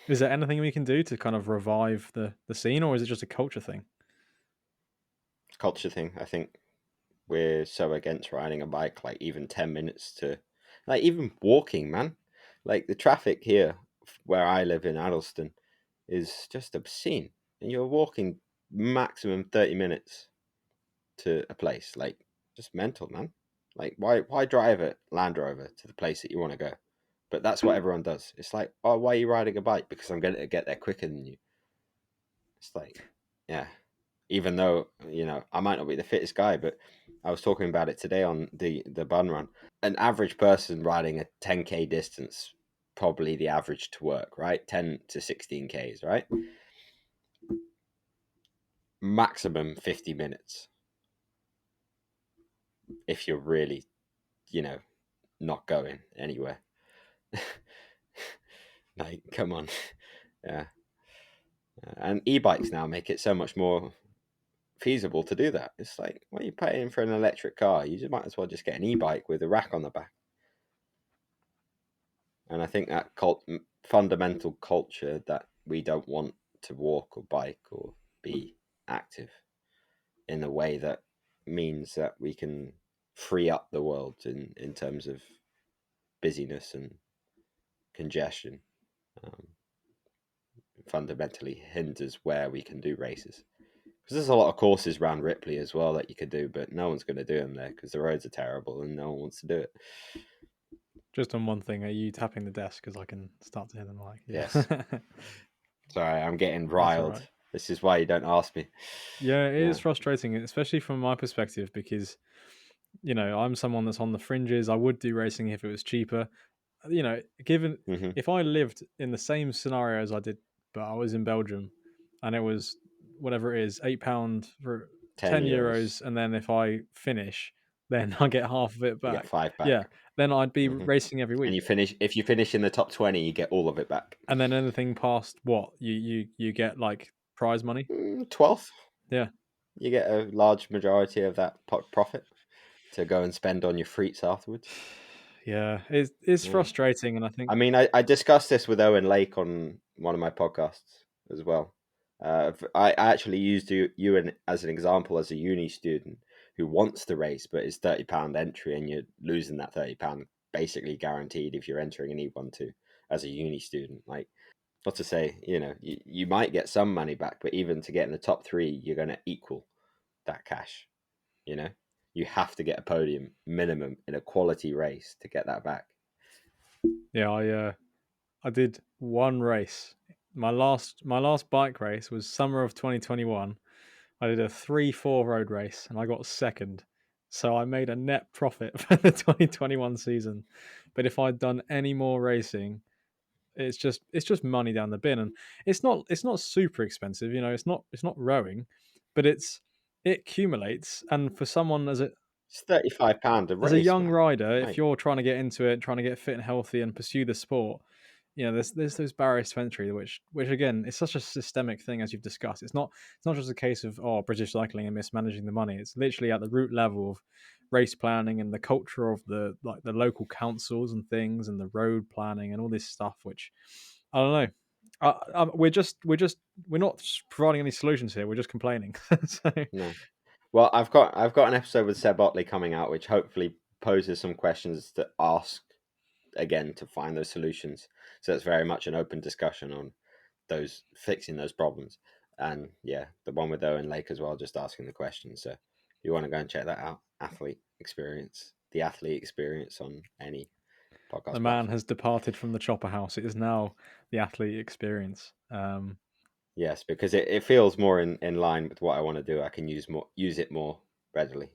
Is there anything we can do to kind of revive the scene, or is it just a culture thing? Culture thing. I think we're so against riding a bike, like even 10 minutes to, like even walking, man. Like the traffic here where I live in Addleston is just obscene. And you're walking maximum 30 minutes to a place. Like just mental, man. Like why drive a Land Rover to the place that you want to go? But that's what everyone does. It's like, oh, why are you riding a bike? Because I'm going to get there quicker than you. It's like, yeah. Even though I might not be the fittest guy, but I was talking about it today on the bun run. An average person riding a 10K distance, probably the average to work, right? 10 to 16Ks, right? Maximum 50 minutes if you're really, you know, not going anywhere. Like, come on. Yeah. And e-bikes now make it so much more feasible to do that. It's like, when you're paying for an electric car, you just might as well just get an e-bike with a rack on the back. And I think that fundamental culture that we don't want to walk or bike or be active in a way that means that we can free up the world in terms of busyness and congestion, um, fundamentally hinders where we can do races. Because there's a lot of courses around Ripley as well that you could do, but no one's going to do them there because the roads are terrible and no one wants to do it. Just on one thing, are you tapping the desk? Because I can start to hear them like, Yes. yeah. Sorry, I'm getting That's all riled. right. This is why you don't ask me. Yeah, it is Yeah. frustrating, especially from my perspective, because I'm someone that's on the fringes. I would do racing if it was cheaper. Given Hmm. if I lived in the same scenario as I did, but I was in Belgium, and it was whatever it is, £8 for 10 €10, euros. and then if I finish, then I get half of it You get back. five Yeah, back. then I'd be Hmm. racing every And week. if you finish in the top 20, you get all of it back. And then anything past what you get like prize money. 12th, Yeah, you get a large majority of that profit to go and spend on your frites afterwards. yeah, it's Yeah. frustrating, and I think I mean, I discussed this with Owen Lake on one of my podcasts as well. I actually used as an example as a uni student who wants to race, but it's £30 entry, and you're losing that £30 basically guaranteed if you're entering an E12 as a uni student. Like, not to say, you might get some money back, but even to get in the top three, you're going to equal that cash. You know, you have to get a podium minimum in a quality race to get that back. yeah, I did one race. My last bike race was summer of 2021. I did a 3-4 road race and I got second. So I made a net profit for the 2021 season. But if I'd done any more racing, it's just money down the bin, and it's not super expensive. It's not rowing, but it accumulates. And for someone It's £35 a as a race, young man. rider, if Like, you're trying to get into it, trying to get fit and healthy and pursue the sport, there's those barriers to entry, which again is such a systemic thing, as you've discussed. It's not just a case of British cycling and mismanaging the money. It's literally at the root level of race planning and the culture of the local councils and things and the road planning and all this stuff. Which I don't know. We're not providing any solutions here. We're just complaining. So no. Well, I've got an episode with Seb Otley coming out, which hopefully poses some questions to ask again to find those solutions. So it's very much an open discussion on those fixing those problems. And yeah, the one with Owen Lake as well, just asking the questions. So if you want to go and check that out, the athlete experience on any the podcast man platform. has departed from the chopper house. It is now the athlete experience. Yes, because it feels more in line with what I want to do. I can use it more readily.